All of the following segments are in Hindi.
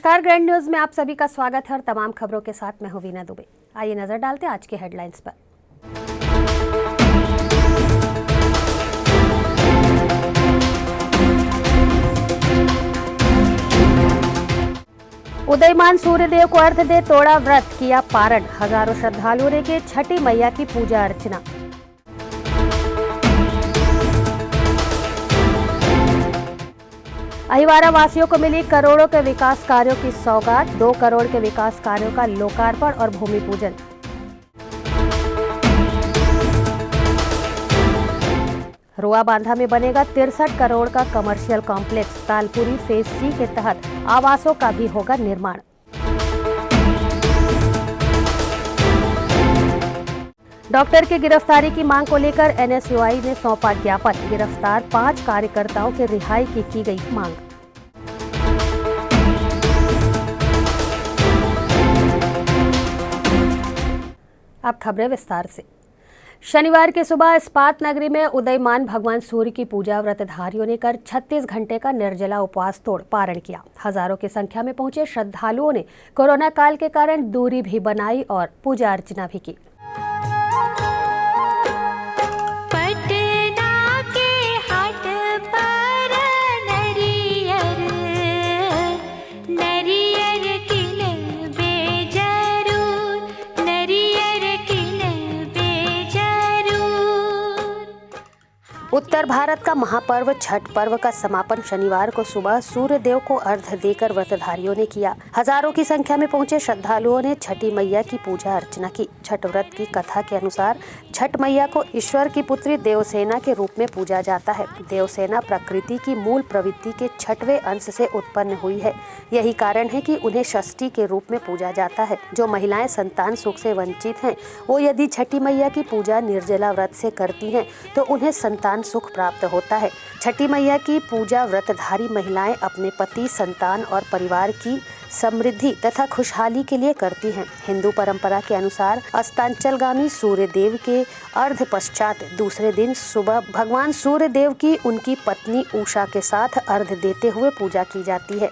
नमस्कार, ग्रैंड न्यूज में आप सभी का स्वागत है और तमाम खबरों के साथ मैं हूं वीना दुबे। आइए नजर डालते हैं आज के हेडलाइंस पर। उदयमान सूर्यदेव को अर्घ्य दे तोड़ा व्रत, किया पारण। हजारों श्रद्धालुओं ने की छठी मैया की पूजा अर्चना। अहिवारा वासियों को मिली करोड़ों के विकास कार्यों की सौगात, 2 करोड़ के विकास कार्यों का लोकार्पण और भूमि पूजन। रुआ बांधा में बनेगा 63 करोड़ का कमर्शियल कॉम्प्लेक्स, तालपुरी फेज सी के तहत आवासों का भी होगा निर्माण। डॉक्टर की गिरफ्तारी की मांग को लेकर एनएसयूआई ने सौंपा ज्ञापन, गिरफ्तार 5 कार्यकर्ताओं के रिहाई की गई मांग। अब खबरें विस्तार से। शनिवार की सुबह इस्पात नगरी में उदयमान भगवान सूर्य की पूजा व्रतधारियों ने कर 36 घंटे का निर्जला उपवास तोड़ पारण किया। हजारों की संख्या में पहुंचे श्रद्धालुओं ने कोरोना काल के कारण दूरी भी बनाई और पूजा अर्चना भी की। उत्तर भारत का महापर्व छठ पर्व का समापन शनिवार को सुबह सूर्य देव को अर्घ्य देकर व्रतधारियों ने किया। हजारों की संख्या में पहुंचे श्रद्धालुओं ने छठी मैया की पूजा अर्चना की। छठ व्रत की कथा के अनुसार छठ मैया को ईश्वर की पुत्री देवसेना के रूप में पूजा जाता है। देवसेना प्रकृति की मूल प्रवृत्ति के 6वें अंश से उत्पन्न हुई है। यही कारण है कि उन्हें षष्ठी के रूप में पूजा जाता है। जो महिलाएं संतान सुख से वंचित हैं, वो यदि छठी मैया की पूजा निर्जला व्रत से करती हैं तो उन्हें संतान सुख प्राप्त होता है। छठी मैया की पूजा व्रतधारी महिलाएं अपने पति, संतान और परिवार की समृद्धि तथा खुशहाली के लिए करती हैं। हिंदू परंपरा के अनुसार अस्तांचलगामी सूर्य देव के अर्घ्य पश्चात दूसरे दिन सुबह भगवान सूर्य देव की उनकी पत्नी उषा के साथ अर्घ्य देते हुए पूजा की जाती है।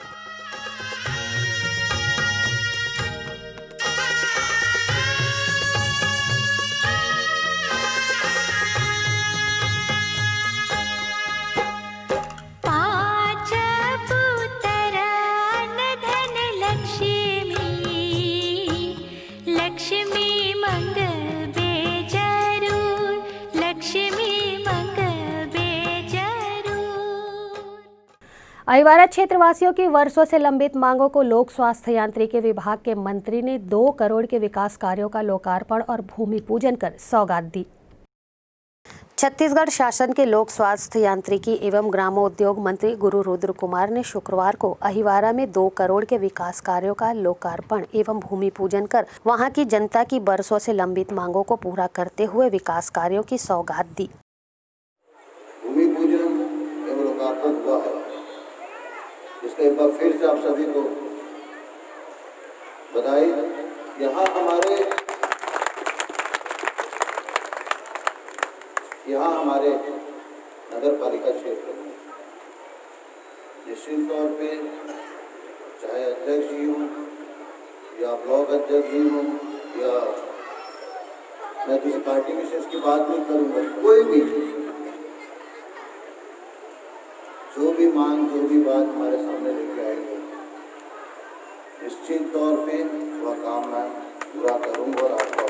अहिवारा क्षेत्रवासियों की वर्षों से लंबित मांगों को लोक स्वास्थ्य यांत्रिकी विभाग के मंत्री ने 2 करोड़ के विकास कार्यों का लोकार्पण और भूमि पूजन कर सौगात दी। छत्तीसगढ़ शासन के लोक स्वास्थ्य यांत्रिकी एवं ग्रामोद्योग मंत्री गुरु रुद्र कुमार ने शुक्रवार को अहिवारा में 2 करोड़ के विकास कार्यों का लोकार्पण एवं भूमि पूजन कर वहां की जनता की बरसों से लंबित मांगों को पूरा करते हुए विकास कार्यों की सौगात दी। भूमि पूजन एवं लोकार्पण हुआ है, इसका एक बार फिर से आप सभी को बधाई। यहाँ हमारे नगर पालिका क्षेत्र में निश्चित तौर पे चाहे अध्यक्ष जी हों या ब्लॉक अध्यक्ष जी हों या मैं किसी पार्टी विशेष की बात नहीं करूँगा, कोई भी जो भी मांग, जो भी बात हमारे सामने लेके आएंगे, निश्चित तौर पे वह काम मैं पूरा करूँगा और आपको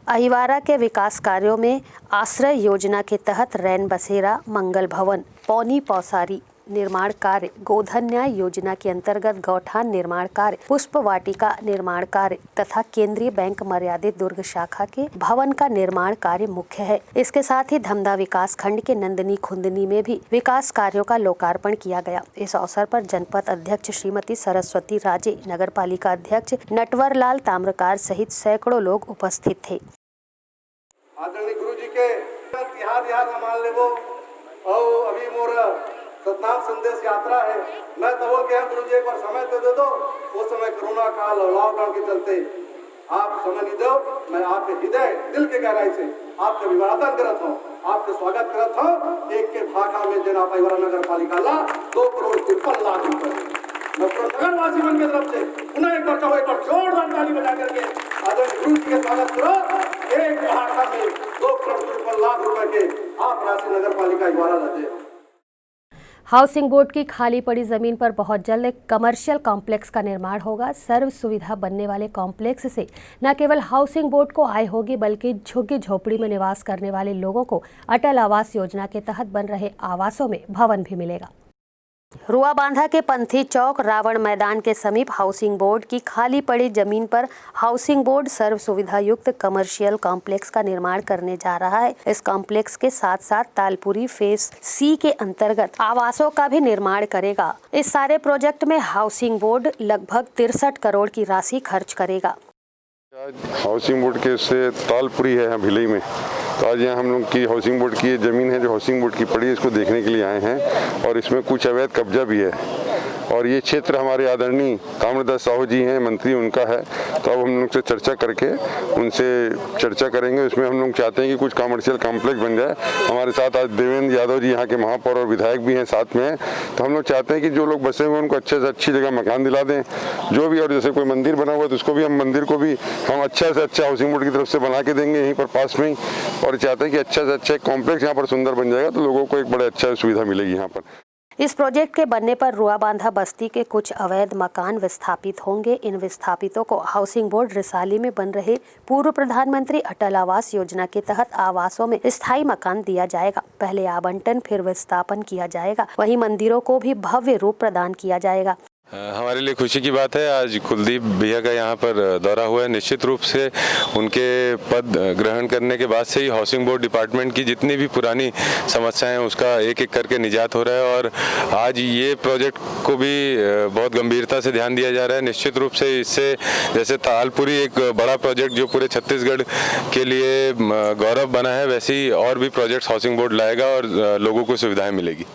अहिवारा के विकास कार्यों में आश्रय योजना के तहत रैन बसेरा, मंगल भवन, पौनी पौसारी निर्माण कार्य, गोधन न्याय योजना के अंतर्गत गौठान निर्माण कार्य, पुष्प वाटिका निर्माण कार्य तथा केंद्रीय बैंक मर्यादित दुर्ग शाखा के भवन का निर्माण कार्य मुख्य है। इसके साथ ही धमधा विकास खंड के नंदनी खुंदनी में भी विकास कार्यों का लोकार्पण किया गया। इस अवसर पर जनपद अध्यक्ष श्रीमती सरस्वती राजे, नगर पालिका अध्यक्ष नटवर लाल ताम्रकार सहित सैकड़ों लोग उपस्थित थे। आदरणीय गुरु जी के तिहार मान लेवो और अभी मोर सतनाम संदेश यात्रा है। मैं तो बोल के गुरु जी एक बार समय तो दे दो, वो समय कोरोना काल और लॉकडाउन के चलते आप समय नहीं दो। मैं आपके हृदय दिल के गहराई से आपका अभिवादन करता हूँ, आपके स्वागत करता हूँ। एक के भागा में जना अहिवारा नगर पालिका ला 2 करोड़ 53 लाख रुपए नगरवासी मन की तरफ से पुनः एक बार कहो, एक बार जोरदार ताली बजा करके आदरणीय गुरु जी के स्वागत करो। एक पहाड़ में 2 करोड़ पर लाख रुपए के आप राशि नगर पालिका द्वारा लाते। हाउसिंग बोर्ड की खाली पड़ी जमीन पर बहुत जल्द एक कमर्शियल कॉम्प्लेक्स का निर्माण होगा। सर्व सुविधा बनने वाले कॉम्प्लेक्स से न केवल हाउसिंग बोर्ड को आय होगी, बल्कि झुग्गी झोपड़ी में निवास करने वाले लोगों को अटल आवास योजना के तहत बन रहे आवासों में भवन भी मिलेगा। रुआ बांधा के पंथी चौक रावण मैदान के समीप हाउसिंग बोर्ड की खाली पड़ी जमीन पर हाउसिंग बोर्ड सर्व सुविधा युक्त कमर्शियल कॉम्प्लेक्स का निर्माण करने जा रहा है। इस कॉम्प्लेक्स के साथ साथ तालपुरी फेज सी के अंतर्गत आवासों का भी निर्माण करेगा। इस सारे प्रोजेक्ट में हाउसिंग बोर्ड लगभग 63 करोड़ की राशि खर्च करेगा। हाउसिंग बोर्ड के से तालपुरी है यहाँ भिलई में, तो आज यहाँ हम लोग की हाउसिंग बोर्ड की ज़मीन है जो हाउसिंग बोर्ड की पड़ी है, इसको देखने के लिए आए हैं और इसमें कुछ अवैध कब्जा भी है। और ये क्षेत्र हमारे आदरणीय ताम्रदास साहू जी हैं, मंत्री उनका है। तो अब हम लोग से चर्चा करके उनसे चर्चा करेंगे। उसमें हम लोग चाहते हैं कि कुछ कमर्शियल कॉम्प्लेक्स बन जाए। हमारे साथ आज देवेंद्र यादव जी यहाँ के महापौर और विधायक भी हैं साथ में। तो हम लोग चाहते हैं कि जो लोग बसे हुए उनको अच्छे से अच्छी जगह मकान दिला दें जो भी। और जैसे कोई मंदिर बना हुआ है तो उसको भी हम मंदिर को भी हम अच्छा से अच्छा हाउसिंग बोर्ड की तरफ से बना के देंगे यहीं पर पास में ही। और चाहते हैं कि अच्छा से अच्छा कॉम्प्लेक्स यहाँ पर सुंदर बन जाएगा तो लोगों को एक बड़े अच्छा सुविधा मिलेगी यहाँ पर। इस प्रोजेक्ट के बनने पर रुआ बांधा बस्ती के कुछ अवैध मकान विस्थापित होंगे। इन विस्थापितों को हाउसिंग बोर्ड रिसाली में बन रहे पूर्व प्रधानमंत्री अटल आवास योजना के तहत आवासों में स्थायी मकान दिया जाएगा। पहले आवंटन फिर विस्थापन किया जाएगा। वहीं मंदिरों को भी भव्य रूप प्रदान किया जाएगा। हमारे लिए खुशी की बात है, आज कुलदीप भैया का यहाँ पर दौरा हुआ है। निश्चित रूप से उनके पद ग्रहण करने के बाद से ही हाउसिंग बोर्ड डिपार्टमेंट की जितनी भी पुरानी समस्याएं हैं उसका एक एक करके निजात हो रहा है। और आज ये प्रोजेक्ट को भी बहुत गंभीरता से ध्यान दिया जा रहा है। निश्चित रूप से इससे जैसे तालपुरी एक बड़ा प्रोजेक्ट जो पूरे छत्तीसगढ़ के लिए गौरव बना है, वैसे ही और भी प्रोजेक्ट्स हाउसिंग बोर्ड लाएगा और लोगों को सुविधाएँ मिलेगी।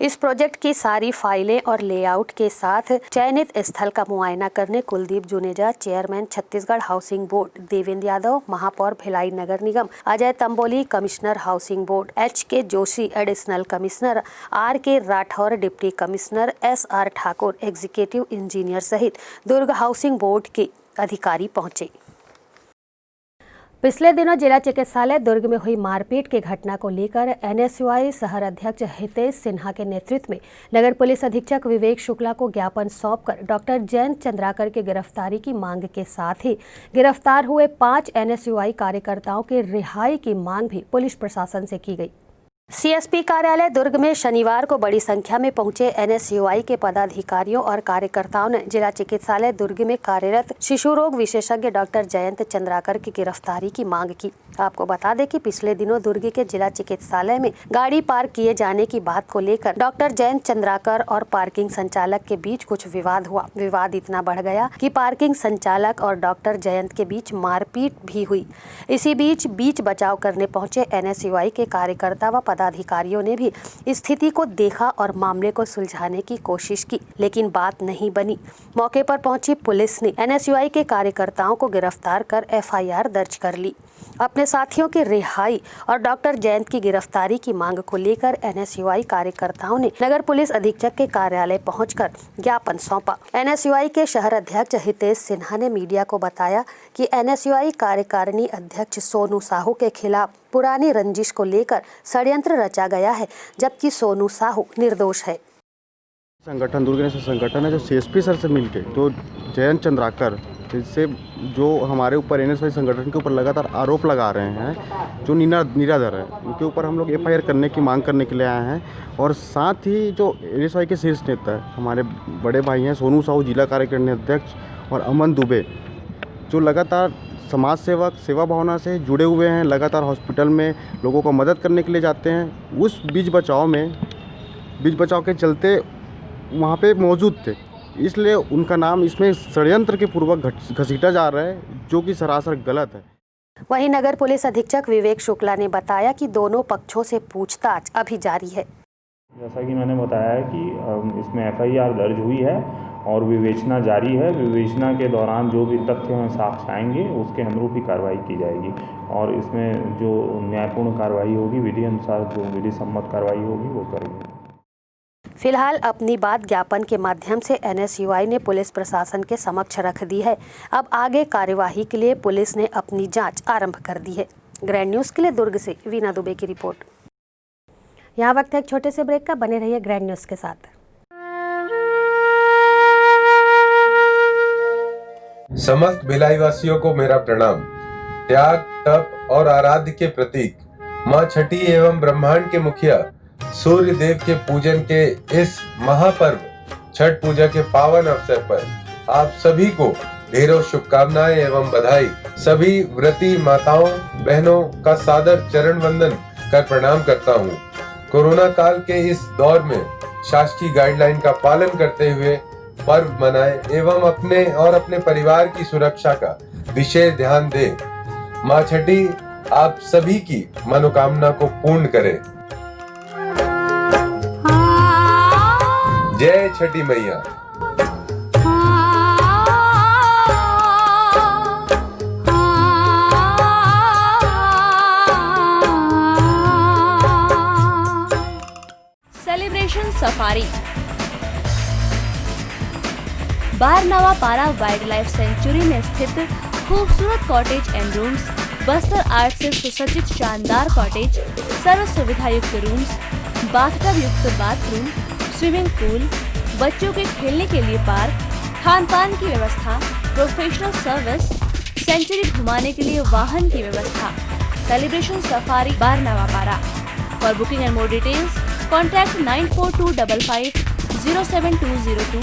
इस प्रोजेक्ट की सारी फाइलें और लेआउट के साथ चयनित स्थल का मुआयना करने Kuldeep Juneja, chairman Chhattisgarh housing board, Devendra Yadav, महापौर Bhilai Nagar Nigam, Ajay Tamboli, commissioner housing board, HK Joshi, additional commissioner, RK Rathore, deputy commissioner, SR Thakur, executive engineer सहित दुर्ग हाउसिंग बोर्ड के अधिकारी पहुंचे। पिछले दिनों जिला चिकित्सालय दुर्ग में हुई मारपीट की घटना को लेकर NSUI शहर अध्यक्ष हितेश सिन्हा के नेतृत्व में नगर पुलिस अधीक्षक विवेक शुक्ला को ज्ञापन सौंपकर डॉक्टर जयंत चंद्राकर की गिरफ्तारी की मांग के साथ ही गिरफ्तार हुए 5 NSUI कार्यकर्ताओं के रिहाई की मांग भी पुलिस प्रशासन से की गई। CSP कार्यालय दुर्ग में शनिवार को बड़ी संख्या में पहुंचे NSUI के पदाधिकारियों और कार्यकर्ताओं ने जिला चिकित्सालय दुर्ग में कार्यरत शिशु रोग विशेषज्ञ डॉक्टर जयंत चंद्राकर की गिरफ्तारी की मांग की। आपको बता दें कि पिछले दिनों दुर्ग के जिला चिकित्सालय में गाड़ी पार्क किए जाने की बात को लेकर डॉक्टर जयंत चंद्राकर और पार्किंग संचालक के बीच कुछ विवाद हुआ। विवाद इतना बढ़ गया कि पार्किंग संचालक और डॉक्टर जयंत के बीच मारपीट भी हुई। इसी बीच बचाव करने पहुंचे NSUI के कार्यकर्ता व पदाधिकारियों ने भी स्थिति को देखा और मामले को सुलझाने की कोशिश की, लेकिन बात नहीं बनी। मौके पर पहुंची पुलिस ने NSUI के कार्यकर्ताओं को गिरफ्तार कर FIR दर्ज कर ली। अपने साथियों की रिहाई और डॉक्टर जयंत की गिरफ्तारी की मांग को लेकर NSUI कार्यकर्ताओं ने नगर पुलिस अधीक्षक के कार्यालय पहुंचकर ज्ञापन सौंपा। NSUI के शहर अध्यक्ष हितेश सिन्हा ने मीडिया को बताया कि NSUI कार्यकारिणी अध्यक्ष सोनू साहू के खिलाफ पुरानी रंजिश को लेकर षड्यंत्र रचा गया है, जबकि सोनू साहू निर्दोष है। संगठन दुर्ग संगठन है जो CSP सर से मिलके तो जयंत चंद्राकर से जो हमारे ऊपर NSUI संगठन के ऊपर लगातार आरोप लगा रहे हैं जो निराधार है, उनके ऊपर हम लोग FIR करने की मांग करने के लिए आए हैं। और साथ ही जो NSUI के शीर्ष नेता है हमारे बड़े भाई हैं सोनू साहू जिला कार्यकारिणी अध्यक्ष और अमन दुबे जो लगातार समाज सेवक सेवा भावना से जुड़े हुए हैं, लगातार हॉस्पिटल में लोगों को मदद करने के लिए जाते हैं। उस बीच बचाव के चलते वहाँ पे मौजूद थे, इसलिए उनका नाम इसमें षड्यंत्र के पूर्वक घसीटा जा रहा है, जो कि सरासर गलत है। वहीं नगर पुलिस अधीक्षक विवेक शुक्ला ने बताया कि दोनों पक्षों से पूछताछ अभी जारी है। जैसा कि मैंने बताया कि इसमें FIR दर्ज हुई है और विवेचना जारी है। विवेचना के दौरान जो भी तथ्य में साक्ष्य आएंगे उसके अनुरूप ही कार्रवाई की जाएगी और इसमें जो न्यायपूर्ण कार्रवाई होगी, विधि अनुसार जो विधि सम्मत कार्रवाई होगी वो करेंगे। फिलहाल अपनी बात ज्ञापन के माध्यम से NSUI ने पुलिस प्रशासन के समक्ष रख दी है। अब आगे कार्यवाही के लिए पुलिस ने अपनी जांच आरंभ कर दी है। ग्रैंड न्यूज़ के लिए दुर्ग से वीना दुबे की रिपोर्ट। यहाँ वक्त है एक छोटे से ब्रेक का, बने रहिए ग्रैंड न्यूज़ के साथ। समस्त भिलाई वासियों को मेरा प्रणाम। त्याग, तप और आराध्य के प्रतीक माँ छठी एवं ब्रह्मांड के मुखिया सूर्य देव के पूजन के इस महापर्व छठ पूजा के पावन अवसर पर आप सभी को ढेरों शुभकामनाएं एवं बधाई। सभी व्रती माताओं बहनों का सादर चरण वंदन कर प्रणाम करता हूँ। कोरोना काल के इस दौर में शासकीय गाइडलाइन का पालन करते हुए पर्व मनाएं एवं अपने और अपने परिवार की सुरक्षा का विशेष ध्यान दें। माँ छठी आप सभी की मनोकामना को पूर्ण करे। जय छठी मैया। सेलिब्रेशन सफारी बारनावा पारा वाइल्ड लाइफ सेंचुरी में स्थित खूबसूरत cottage and rooms, Bastar art से सुसज्जित शानदार कॉटेज, सर्व सुविधा युक्त रूम्स, बाथटब युक्त बाथरूम, स्विमिंग पूल, बच्चों के खेलने के लिए पार्क, खान पान की व्यवस्था, प्रोफेशनल सर्विस, सेंचुरी घुमाने के लिए वाहन की व्यवस्था। सेलिब्रेशन सफारी बारनावा पारा। For booking and more details contact 9425507202।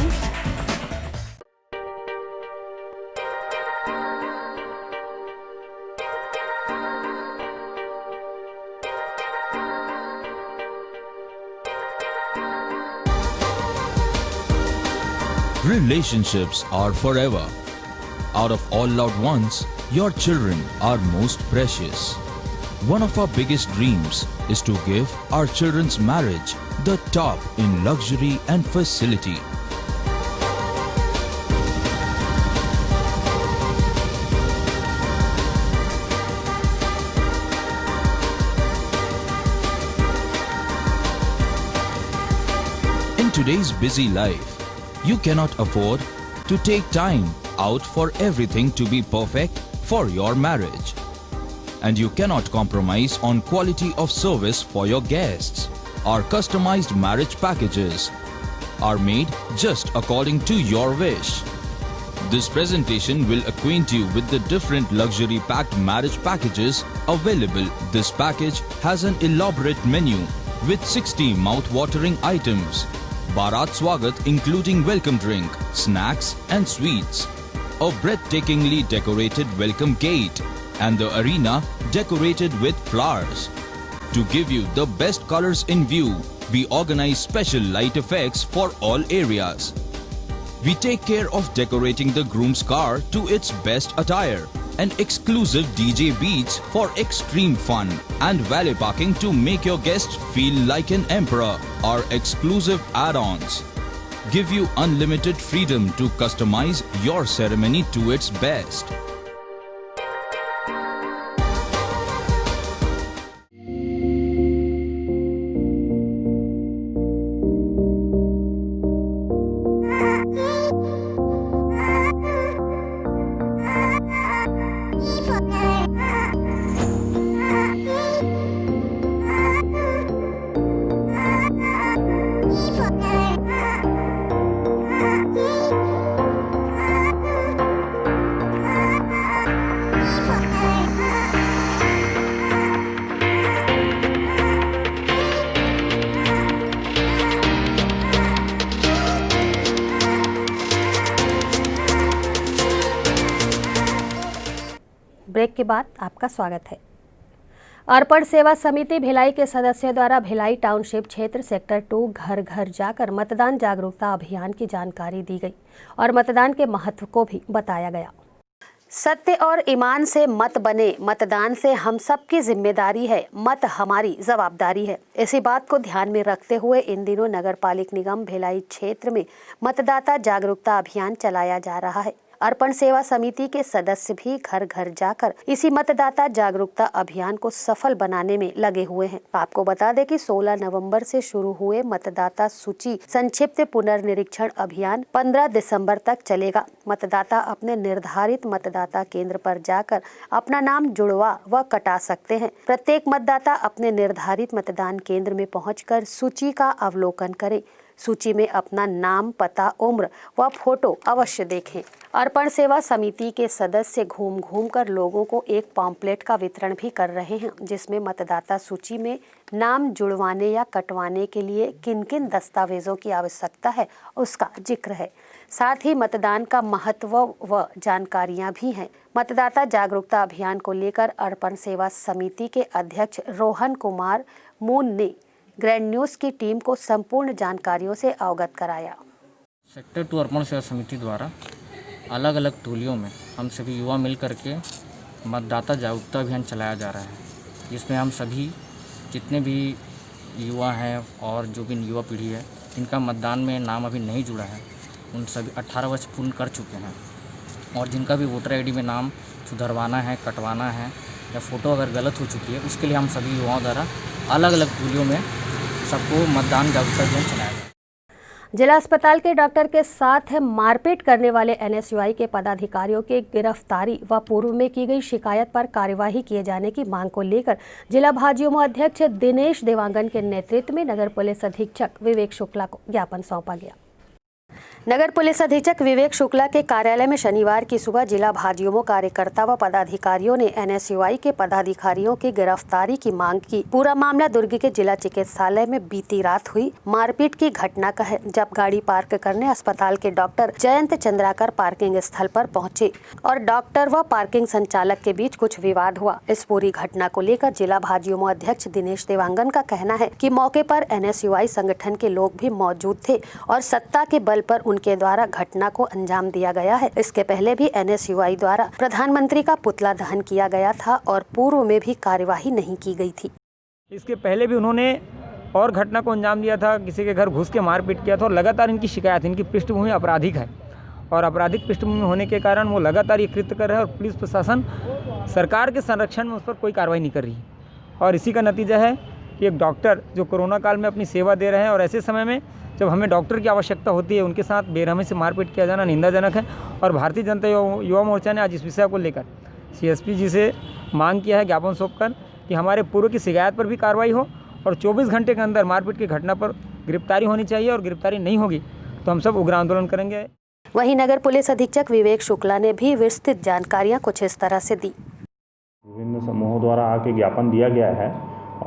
Relationships are forever. Out of all loved ones, your children are most precious. One of our biggest dreams is to give our children's marriage the top in luxury and facility. In today's busy life, you cannot afford to take time out for everything to be perfect for your marriage. And you cannot compromise on quality of service for your guests. Our customized marriage packages are made just according to your wish. This presentation will acquaint you with the different luxury packed marriage packages available. This package has an elaborate menu with 60 mouth-watering items. Bharat Swagat including welcome drink, snacks and sweets. A breathtakingly decorated welcome gate and the arena decorated with flowers. To give you the best colors in view, we organize special light effects for all areas. We take care of decorating the groom's car to its best attire and exclusive DJ beats for extreme fun and valet parking to make your guests feel like an emperor. Our exclusive add-ons give you unlimited freedom to customize your ceremony to its best. Break के बाद आपका स्वागत है। अर्पण सेवा समिति भिलाई के सदस्यों द्वारा भिलाई टाउनशिप क्षेत्र सेक्टर 2 घर घर जाकर मतदान जागरूकता अभियान की जानकारी दी गई और मतदान के महत्व को भी बताया गया। सत्य और ईमान से मत बने, मतदान से हम सबकी जिम्मेदारी है, मत हमारी जवाबदारी है। इसी बात को ध्यान में रखते हुए इन दिनों नगर पालिक निगम भिलाई क्षेत्र में मतदाता जागरूकता अभियान चलाया जा रहा है। अर्पण सेवा समिति के सदस्य भी घर घर जाकर इसी मतदाता जागरूकता अभियान को सफल बनाने में लगे हुए हैं। आपको बता दें कि 16 नवंबर से शुरू हुए मतदाता सूची संक्षिप्त पुनर्निरीक्षण अभियान 15 दिसंबर तक चलेगा। मतदाता अपने निर्धारित मतदाता केंद्र पर जाकर अपना नाम जुड़वा व कटा सकते हैं। प्रत्येक मतदाता अपने निर्धारित मतदान केंद्र में पहुंचकर सूची का अवलोकन करें। सूची में अपना नाम, पता, उम्र व फोटो अवश्य देखें। अर्पण सेवा समिति के सदस्य घूम घूम कर लोगों को एक पॉम्पलेट का वितरण भी कर रहे हैं, जिसमें मतदाता सूची में नाम जुड़वाने या कटवाने के लिए किन किन दस्तावेजों की आवश्यकता है उसका जिक्र है। साथ ही मतदान का महत्व व जानकारियां भी हैं। मतदाता जागरूकता अभियान को लेकर अर्पण सेवा समिति के अध्यक्ष रोहन कुमार मून ने ग्रैंड न्यूज की टीम को संपूर्ण जानकारियों से अवगत कराया। सेक्टर 2 अर्पण सेवा समिति द्वारा अलग अलग टोलियों में हम सभी युवा मिल करके मतदाता जागरूकता अभियान चलाया जा रहा है, जिसमें हम सभी जितने भी युवा हैं और जो भी युवा पीढ़ी है जिनका मतदान में नाम अभी नहीं जुड़ा है, उन सभी 18 वर्ष पूर्ण कर चुके हैं और जिनका भी वोटर आईडी में नाम सुधरवाना है, कटवाना है या फ़ोटो अगर गलत हो चुकी है, उसके लिए हम सभी युवाओं द्वारा अलग अलग टोलियों में सबको मतदान जागरूकता अभियान चलाया गया। जिला अस्पताल के डॉक्टर के साथ मारपीट करने वाले NSUI के पदाधिकारियों की गिरफ्तारी व पूर्व में की गई शिकायत पर कार्यवाही किए जाने की मांग को लेकर जिला भाजयुमो अध्यक्ष दिनेश देवांगन के नेतृत्व में नगर पुलिस अधीक्षक विवेक शुक्ला को ज्ञापन सौंपा गया। नगर पुलिस अधीक्षक विवेक शुक्ला के कार्यालय में शनिवार की सुबह जिला भाजयुमो कार्यकर्ता व पदाधिकारियों ने NSUI के पदाधिकारियों की गिरफ्तारी की मांग की। पूरा मामला दुर्ग के जिला चिकित्सालय में बीती रात हुई मारपीट की घटना का है, जब गाड़ी पार्क करने अस्पताल के डॉक्टर जयंत चंद्राकर पार्किंग स्थल पर पहुंचे और डॉक्टर व पार्किंग संचालक के बीच कुछ विवाद हुआ। इस पूरी घटना को लेकर जिला भाजयुमो अध्यक्ष दिनेश देवांगन का कहना है कि मौके पर NSUI संगठन के लोग भी मौजूद थे और सत्ता के बल पर उनके द्वारा घटना को अंजाम दिया गया है। इसके पहले भी NSUI द्वारा प्रधानमंत्री का पुतला दहन किया गया था और पूर्व में भी कार्यवाही नहीं की गई थी। इसके पहले भी उन्होंने और घटना को अंजाम दिया था, किसी के घर घुस के मारपीट किया था और लगातार इनकी शिकायत, इनकी पृष्ठभूमि आपराधिक है और आपराधिक पृष्ठभूमि होने के कारण वो लगातार ये कृत्य कर रहे हैं और पुलिस प्रशासन सरकार के संरक्षण में उस पर कोई कार्रवाई नहीं कर रही और इसी का नतीजा है कि एक डॉक्टर जो कोरोना काल में अपनी सेवा दे रहे हैं और ऐसे समय में जब हमें डॉक्टर की आवश्यकता होती है, उनके साथ बेरहमी से मारपीट किया जाना निंदाजनक है। और भारतीय जनता युवा मोर्चा ने आज इस विषय को लेकर CSP जी से मांग किया है ज्ञापन सौंपकर कि हमारे पूर्व की शिकायत पर भी कार्रवाई हो और 24 घंटे के अंदर मारपीट की घटना पर गिरफ्तारी होनी चाहिए और गिरफ्तारी नहीं होगी तो हम सब उग्र आंदोलन करेंगे। वहीं नगर पुलिस अधीक्षक विवेक शुक्ला ने भी विस्तृत जानकारियां कुछ इस तरह से दी। विभिन्न समूहों द्वारा आके ज्ञापन दिया गया है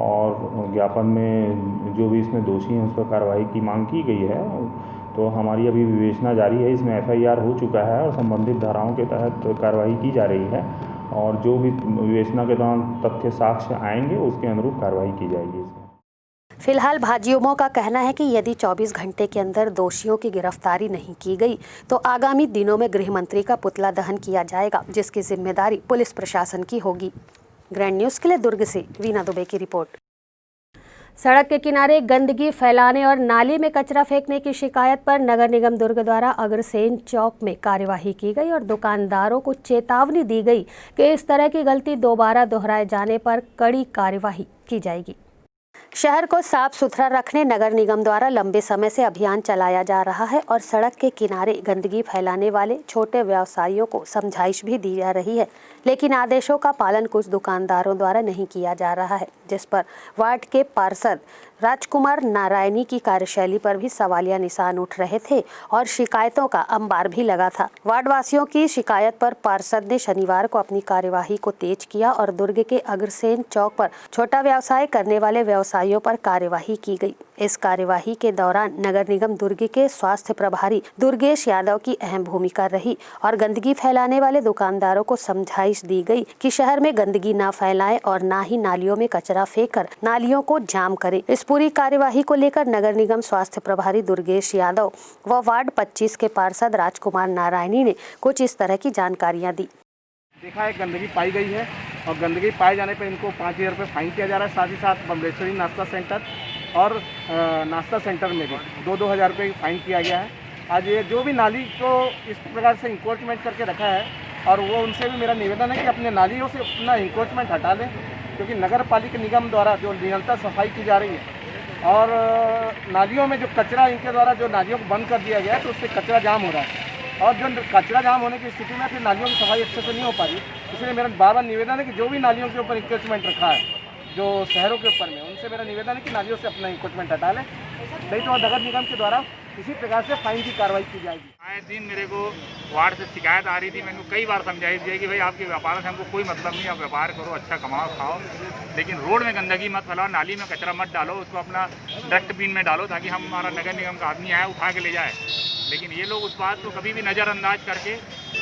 और ज्ञापन में जो भी इसमें दोषी हैं उस पर कार्रवाई की मांग की गई है, तो हमारी अभी विवेचना जारी है। इसमें FIR हो चुका है और संबंधित धाराओं के तहत कार्रवाई की जा रही है और जो भी विवेचना के दौरान तथ्य साक्ष्य आएंगे उसके अनुरूप कार्रवाई की जाएगी। फिलहाल भाजयुमो का कहना है कि यदि 24 घंटे के अंदर दोषियों की गिरफ्तारी नहीं की गई तो आगामी दिनों में गृह मंत्री का पुतला दहन किया जाएगा, जिसकी जिम्मेदारी पुलिस प्रशासन की होगी। ग्रैंड न्यूज के लिए दुर्ग से वीना दुबे की रिपोर्ट। सड़क के किनारे गंदगी फैलाने और नाली में कचरा फेंकने की शिकायत पर नगर निगम दुर्ग द्वारा अग्रसेन चौक में कार्यवाही की गई और दुकानदारों को चेतावनी दी गई कि इस तरह की गलती दोबारा दोहराए जाने पर कड़ी कार्यवाही की जाएगी। शहर को साफ सुथरा रखने नगर निगम द्वारा लंबे समय से अभियान चलाया जा रहा है और सड़क के किनारे गंदगी फैलाने वाले छोटे व्यवसायियों को समझाइश भी दी जा रही है, लेकिन आदेशों का पालन कुछ दुकानदारों द्वारा नहीं किया जा रहा है, जिस पर वार्ड के पार्षद राजकुमार नारायणी की कार्यशैली पर भी सवालिया निशान उठ रहे थे और शिकायतों का अंबार भी लगा था। वार्ड वासियों की शिकायत पर पार्षद ने शनिवार को अपनी कार्यवाही को तेज किया और दुर्ग के अग्रसेन चौक पर छोटा व्यवसाय करने वाले व्यवसायियों पर कार्यवाही की गई। इस कार्यवाही के दौरान नगर निगम दुर्ग के स्वास्थ्य प्रभारी दुर्गेश यादव की अहम भूमिका रही और गंदगी फैलाने वाले दुकानदारों को समझाइश दी गई कि शहर में गंदगी न फैलाएं और न ही नालियों में कचरा फेंककर नालियों को जाम करें। इस पूरी कार्यवाही को लेकर नगर निगम स्वास्थ्य प्रभारी दुर्गेश यादव व वार्ड 25 के पार्षद राजकुमार नारायणी ने कुछ इस तरह की जानकारियाँ दी। देखा है गंदगी पाई गई है और गंदगी पाए जाने पर इनको 5,000 रुपये फाइन किया जा रहा है। साथ ही साथ बम्बलेश्वरी नाश्ता सेंटर और नाश्ता सेंटर में भी 2-2 हज़ार रुपये फाइन किया गया है आज ये जो भी नाली को इस प्रकार से इंक्रोचमेंट करके रखा है, और वो उनसे भी मेरा निवेदन है कि अपने नालियों से अपना इंक्रोचमेंट हटा लें, क्योंकि नगर पालिका निगम द्वारा जो निरंतर सफाई की जा रही है और नालियों में जो कचरा इनके द्वारा जो नालियों को बंद कर दिया गया है, तो उससे कचरा जाम हो रहा है, और जो कचरा जाम होने की स्थिति में फिर नालियों की सफाई अच्छे से नहीं हो पा रही। इसलिए मेरा बार बार निवेदन है कि जो भी नालियों के ऊपर इंक्रोचमेंट रखा है जो शहरों के ऊपर में, उनसे मेरा निवेदन है कि नालियों से अपना इंक्रोचमेंट हटा लें, नहीं तो नगर निगम के द्वारा इसी प्रकार से फाइन की कार्रवाई की जाएगी। आए दिन मेरे को वार्ड से शिकायत आ रही थी, मैंने कई बार समझाई थी कि भाई आपके व्यापार से हमको कोई मतलब नहीं, आप व्यापार करो, अच्छा कमाओ खाओ, लेकिन रोड में गंदगी मत फैलाओ, नाली में कचरा मत डालो, उसको अपना डस्टबिन में डालो ताकि हमारा नगर निगम का आदमी आए उठा के ले जाए। लेकिन ये लोग उस बात को कभी भी नज़रअंदाज करके,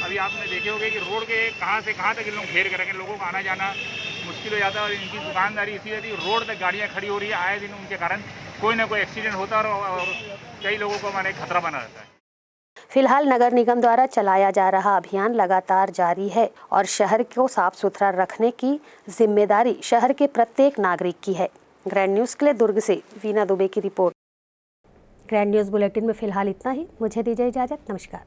अभी आपने देखे होंगे कि रोड के कहाँ से कहाँ तक इन लोग घेर करेंगे, लोगों को आना जाना मुश्किल हो जाता है, और इनकी दुकानदारी इसी रहती है, रोड तक गाड़ियाँ खड़ी हो रही है, आए दिन उनके कारण कोई ना कोई एक्सीडेंट होता है और कई लोगों को हमारे खतरा बना रहता है। फिलहाल नगर निगम द्वारा चलाया जा रहा अभियान लगातार जारी है और शहर को साफ सुथरा रखने की जिम्मेदारी शहर के प्रत्येक नागरिक की है। ग्रैंड न्यूज़ के लिए दुर्ग से वीना दुबे की रिपोर्ट। ग्रैंड न्यूज़ बुलेटिन में फिलहाल इतना ही। मुझे दीजिए इजाजत। नमस्कार।